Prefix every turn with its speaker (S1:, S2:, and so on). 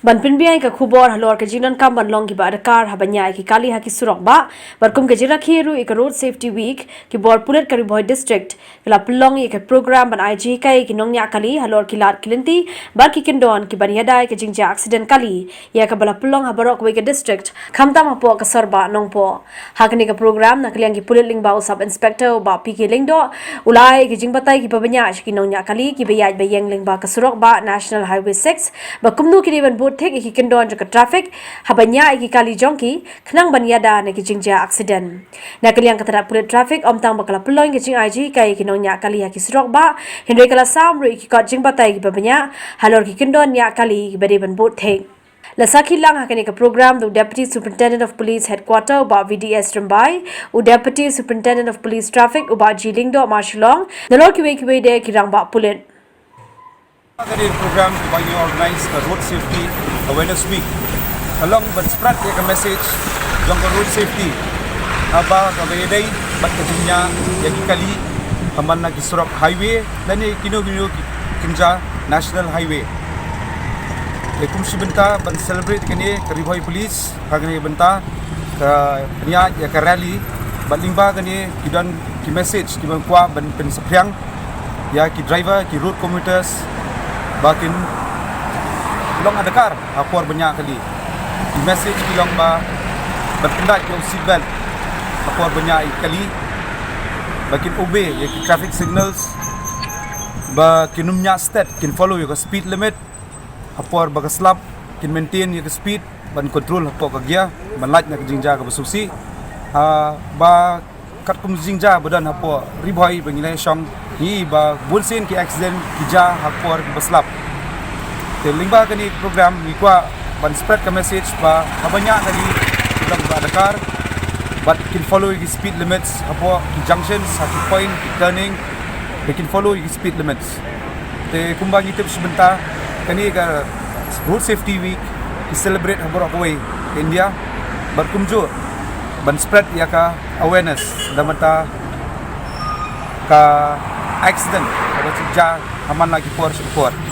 S1: Ban pynphriang ka khubor halor ka jingdonkam pynlong kiba Adkar Haba ñiah ki kali ha ki surok ba barkum ka jingrakhe ru ik road safety week ki Bor Pulit ka Ri Bhoi District kila pynlong ik program ban jinghikai ki nongniah kali halor ki lat ki lynti bar ki kyndon ki ban ïada ki jingjia aksiden kali ya ka bala pynlong ha baroh kawei ka district khamtam hapoh ka sarba Nongpoh hakni ka program na kaliang ki pulit lingbao sub inspector ba PK lingdo ulai ki jingbatai ki babanya ki nongniah kali ki bayaj bayeng lingba ka surok ba national highway 6 ba kumnu ki ban tek iki kyndon jaka traffic habanya iki kali jongki khnang ban ïada ne ki jingjia aksiden na kaliang katara pulit traffic omtang bakala ploing ki jinghikai kai ki nongniah kali ha ki surok ba hindre kala sam ru iki kot jingbatai ki babanya halor ki kyndon ñiah kali ki bade ban bot thek Lasaki lang hakani ka program the Deputy Superintendent of Police Headquarter ba VDS Rumbai u Deputy Superintendent of Police Traffic uba Jilingdo Marshallong nalor ki wei de ki rang ba pulit
S2: This program by you organize the road safety awareness week. Along with spread a message on road safety. Aba kawei bat jingjia yagi kali haman na surok highway dan kino kinja national highway. Ekum sibenta ban celebrate kini Ri Bhoi Police kagani benta Niah ya ka rally ban lingba kani kidan ki message ki ban kwa ban pynphriang ya ki driver ki road commuters bakin long adakar hapoh banyak kali di message bilang ba berpendat yung seatbelt hapoh banyak kali bakin obey ya traffic signals ba kinumnya stat kin follow yung speed limit hapoh baga slap kin maintain yung speed ban control hapoh kagya ban light na jingjia ka basusi ba kat kum jingjia badan hapoh Ri Bhoi bangilai syang ni ba bunsin ki aksiden kija hapoh ki baslap te lingba kani program ni kwa ban spread ka message ba habanya kali bilang ba Adkar but can follow the speed limits hapoh ki junctions ki point ki turning they can follow the speed limits te kumbagi tips sebentar kani ka road safety week ki celebrate habaroh kawei India berkumju ban spread ya ka awareness damata ka accident kada ja haman lagi por support